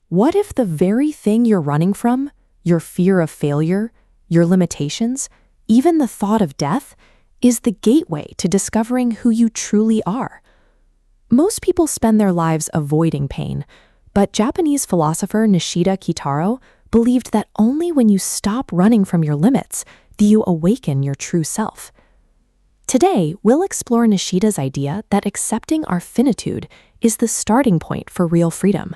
What if the very thing you're running from, your fear of failure, your limitations, even the thought of death, is the gateway to discovering who you truly are? Most people spend their lives avoiding pain, but Japanese philosopher Nishida Kitarō believed that only when you stop running from your limits do you awaken your true self. Today, we'll explore Nishida's idea that accepting our finitude is the starting point for real freedom.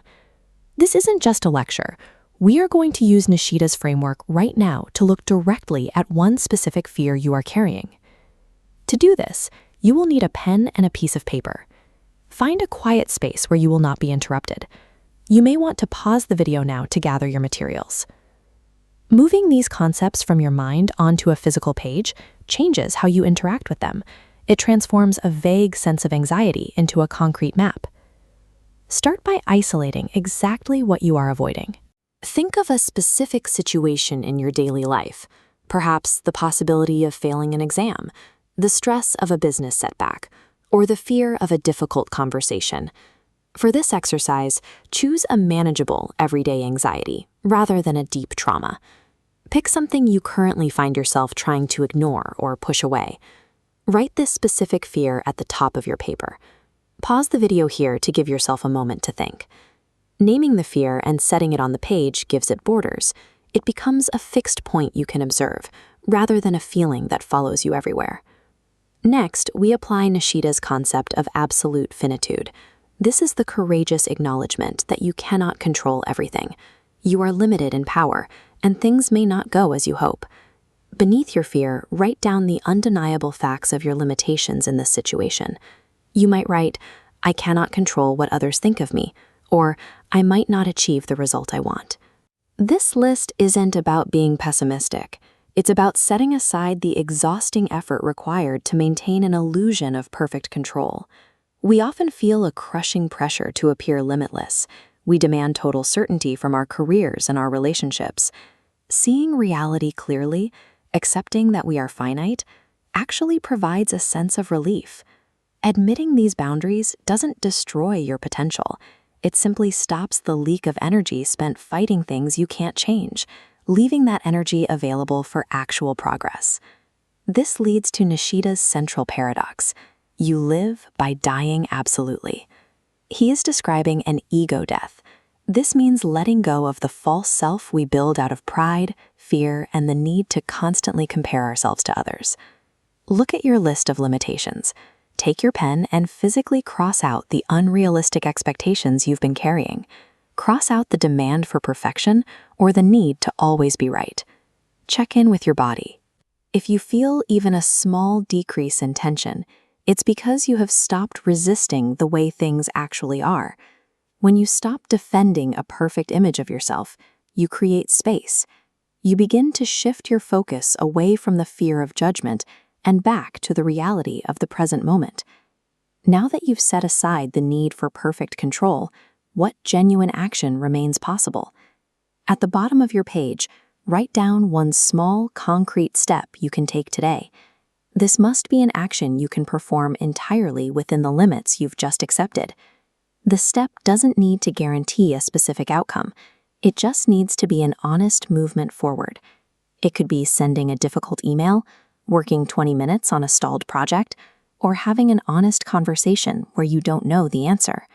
This isn't just a lecture. We are going to use Nishida's framework right now to look directly at one specific fear you are carrying. To do this, you will need a pen and a piece of paper. Find a quiet space where you will not be interrupted. You may want to pause the video now to gather your materials. Moving these concepts from your mind onto a physical page changes how you interact with them. It transforms a vague sense of anxiety into a concrete map. Start by isolating exactly what you are avoiding. Think of a specific situation in your daily life, perhaps the possibility of failing an exam, the stress of a business setback, or the fear of a difficult conversation. For this exercise, choose a manageable everyday anxiety rather than a deep trauma. Pick something you currently find yourself trying to ignore or push away. Write this specific fear at the top of your paper. Pause the video here to give yourself a moment to think. Naming the fear and setting it on the page gives it borders. It becomes a fixed point you can observe, rather than a feeling that follows you everywhere. Next, we apply Nishida's concept of absolute finitude. This is the courageous acknowledgement that you cannot control everything. You are limited in power, and things may not go as you hope. Beneath your fear, write down the undeniable facts of your limitations in this situation. You might write, "I cannot control what others think of me," or "I might not achieve the result I want." This list isn't about being pessimistic. It's about setting aside the exhausting effort required to maintain an illusion of perfect control. We often feel a crushing pressure to appear limitless. We demand total certainty from our careers and our relationships. Seeing reality clearly, accepting that we are finite, actually provides a sense of relief. Admitting these boundaries doesn't destroy your potential. It simply stops the leak of energy spent fighting things you can't change, leaving that energy available for actual progress. This leads to Nishida's central paradox. You live by dying absolutely. He is describing an ego death. This means letting go of the false self we build out of pride, fear, and the need to constantly compare ourselves to others. Look at your list of limitations. Take your pen and physically cross out the unrealistic expectations you've been carrying. Cross out the demand for perfection or the need to always be right. Check in with your body. If you feel even a small decrease in tension, it's because you have stopped resisting the way things actually are. When you stop defending a perfect image of yourself, you create space. You begin to shift your focus away from the fear of judgment and back to the reality of the present moment. Now that you've set aside the need for perfect control, what genuine action remains possible? At the bottom of your page, write down one small, concrete step you can take today. This must be an action you can perform entirely within the limits you've just accepted. The step doesn't need to guarantee a specific outcome. It just needs to be an honest movement forward. It could be sending a difficult email, working 20 minutes on a stalled project, or having an honest conversation where you don't know the answer.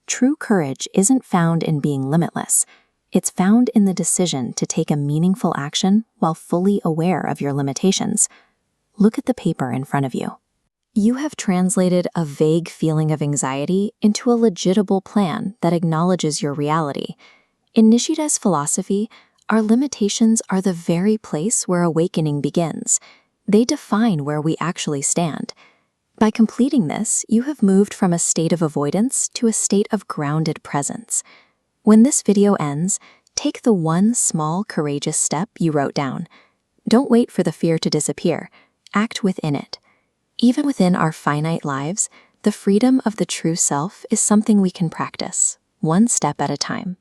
True courage isn't found in being limitless. It's found in the decision to take a meaningful action while fully aware of your limitations. Look at the paper in front of you. You have translated a vague feeling of anxiety into a legitimate plan that acknowledges your reality. In Nishida's philosophy, our limitations are the very place where awakening begins. They define where we actually stand. By completing this, you have moved from a state of avoidance to a state of grounded presence. When this video ends, take the one small, courageous step you wrote down. Don't wait for the fear to disappear. Act within it. Even within our finite lives, the freedom of the true self is something we can practice, one step at a time.